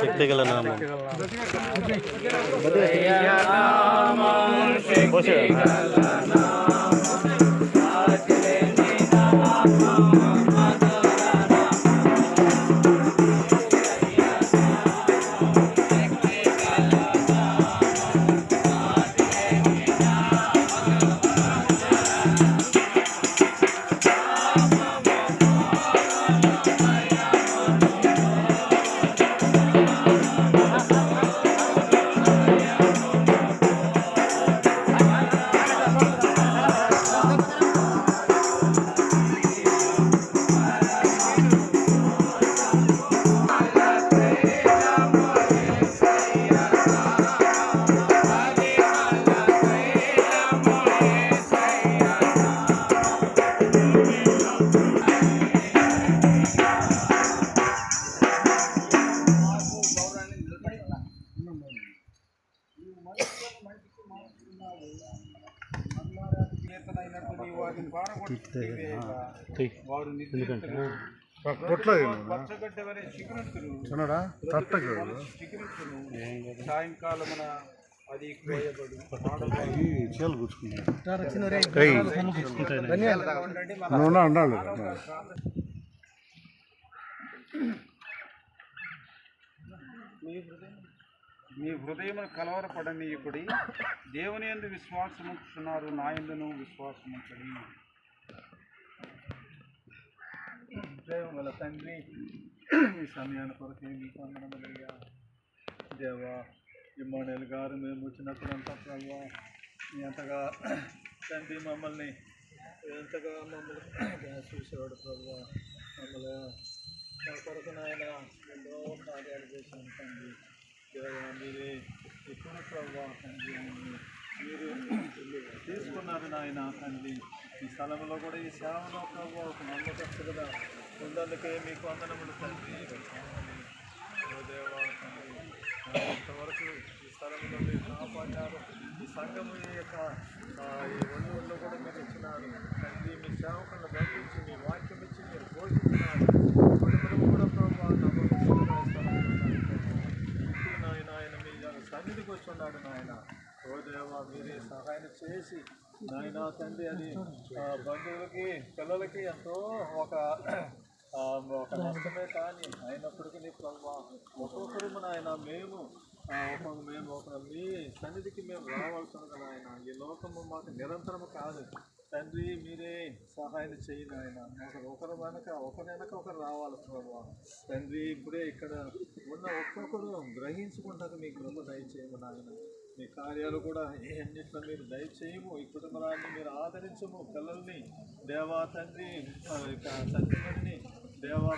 శక్తిగల నామం సాయంకాలమున అది మీ హృదయమును కలవరపడనీయకుడి, దేవుని యందు విశ్వాసముంచుచున్నారు, నా యందును విశ్వాసముంచండి. గల తండ్రి, ఈ సమయాన్ని కొరకే మీకు వందనములయ్యా. దేవా, ఇమ్మానుయేల్ గారు మేము వచ్చినప్పుడంతా ప్రభావ ఎంతగా తండ్రి మమ్మల్ని చూసేవాడు ప్రభావ. మమ్మల్ని మా కొరకు నాయన ఎన్నో కార్యాలు చేశాను తండ్రి. దేవా, మీరే ఇప్పుడు ప్రభావ తండ్రి మీరు తీసుకున్నారు నాయన తండ్రి. ఈ స్థలంలో కూడా ఈ సేవలో ప్రభావ ఒక నమ్మకస్తుగా ఉన్నందుకే మీకు వందనములు తండ్రి. దేవా తండ్రి, ఇంతవరకు ఈ స్థలంలో మీరు కాపాడారు. ఈ సంఘము యొక్క ఈ వనరుల్లో కూడా మీరు ఇచ్చినారు తండ్రి. మీ సేవకులను బంధించి మీ వాక్యం ఇచ్చి మీరు పోషిస్తున్నారు. కుటుంబం కూడా ప్రభావ నాయన మీ సన్నిధికి వచ్చి ఉన్నాడు నాయన. ఓ దేవా, మీరే సహాయం చేసి నాయన తండ్రి అది బంధువులకి పిల్లలకి ఎంతో ఒక నష్టమే కానీ అయినప్పటికీ ప్రభావ ఒక్కొక్కరు నాయన మేము ఒక మీ సన్నిధికి మేము రావాల్సి ఉన్నది నాయన. ఈ లోకము మాకు నిరంతరము కాదు తండ్రి. మీరే సహాయం చేయండి ఆయన. ఒకరి వెనక ఒకరు రావాలి ప్రభావ తండ్రి. ఇప్పుడే ఇక్కడ ఉన్న ఒక్కొక్కరు గ్రహించుకుంటారు మీ కృప దయచేయము నాయన. మీ కార్యాలు కూడా అన్నింటిలో మీరు దయచేయము. ఈ కుటుంబాన్ని మీరు ఆదరించము. పిల్లల్ని దేవా తండ్రి, సత్యమని దేవా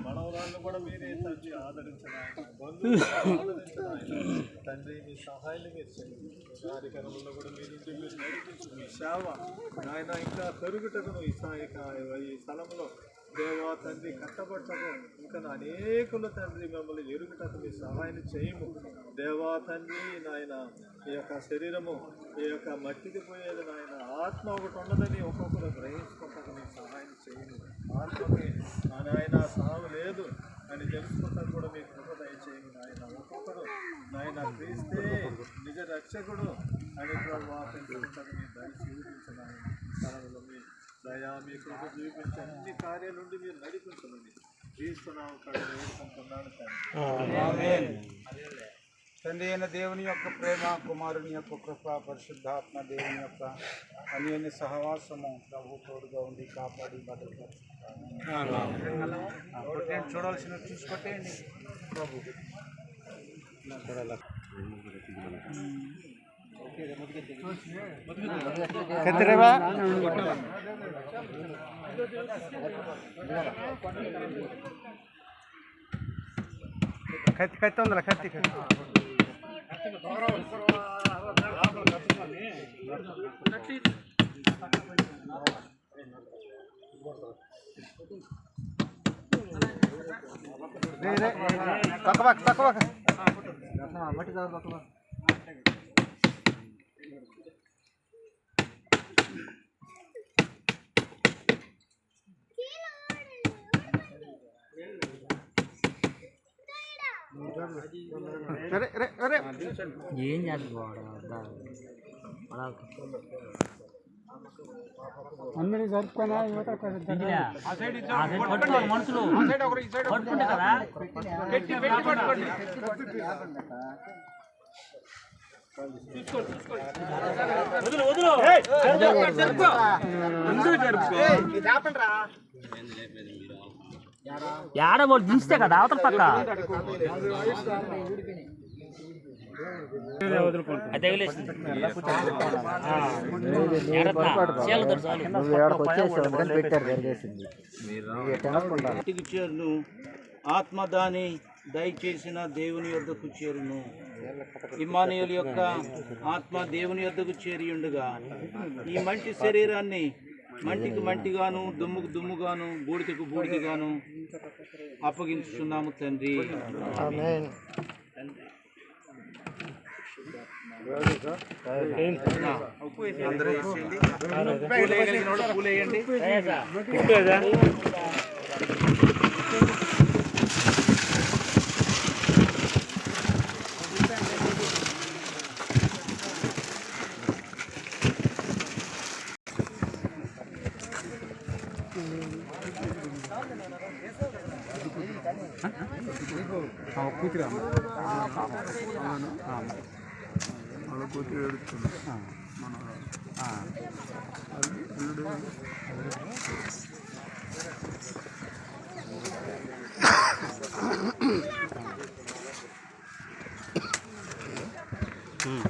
మనవరాలను కూడా మీరే తండ్రి ఆదరించడానికి బంధువులు ఆదరించడానికి తండ్రి మీ సహాయాన్ని మీరు చేయండి. కార్యక్రమంలో కూడా మీరు నడిపించు. మీ సేవ నాయన ఇంకా పెరుగుటకును ఈ స్థలంలో దేవా తండ్రి కట్టబట్టకు ఇంకా అనేకులు తండ్రి మిమ్మల్ని ఎరుగుటకు మీ సహాయాన్ని చేయము. దేవా తండ్రి నాయన, ఈ యొక్క శరీరము ఈ యొక్క మట్టికి పోయేది నాయన, ఆత్మ ఒకటి ఉన్నదని ఒక్కొక్కరు గ్రహించుకుంటాకు మీ సహాయం చేయము. ఆత్మకి నాయన సాగు లేదు అని తెలుసుకుంటాను కూడా మీ కృప దయచేయము నాయన. ఒక్కొక్కరు నాయన క్రీస్తే నిజ రక్షకుడు అని తెలుసుకుంటాను మీ దయ చూపించనాయన. స్థలంలో మీ దయా మీ కృప చూపించి అన్ని కార్యాల నుండి మీరు నడిపించమని క్రీస్తున్నాము వేడుకుంటున్నాను తండ్రి. అయిన దేవుని యొక్క ప్రేమ, కుమారుని యొక్క కృప, పరిశుద్ధాత్మ దేవుని యొక్క అన్యోన్య సహవాసము ప్రభు తోడుగా ఉండి కాపాడి భద్రపరుచుకుంటాను. చూడాల్సిన చూసుకొట్టేయండి ప్రభు. కత్తి ఉందా? కత్తి తక్కువ మట్టి ఏం చేద్దాం అందరూ జరుపుకున్నా మనుషులు పట్టుకుంటే కదా ఏడబోడు దించితే కదా అవతల పక్క చేరును ఆత్మదాని దయచేసిన దేవుని యొద్దకు చేరును. ఇమ్మానుయేలు యొక్క ఆత్మ దేవుని యొద్దకు చేరి ఉండగా ఈ మంచి శరీరాన్ని మంటికి మంటిగాను దుమ్ముకు దుమ్ముగాను బూడిదకు బూడిదగాను అప్పగించుచున్నాము తండ్రి. కూతురు వాళ్ళ కూతురు ఏడుస్తుంది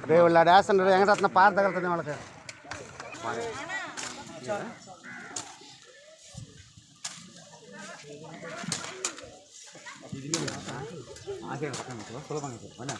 రేపు వాళ్ళు వేస్తున్నారు వెంకటరత్న పాత తగలుతుంది వాళ్ళకి. సులభంగా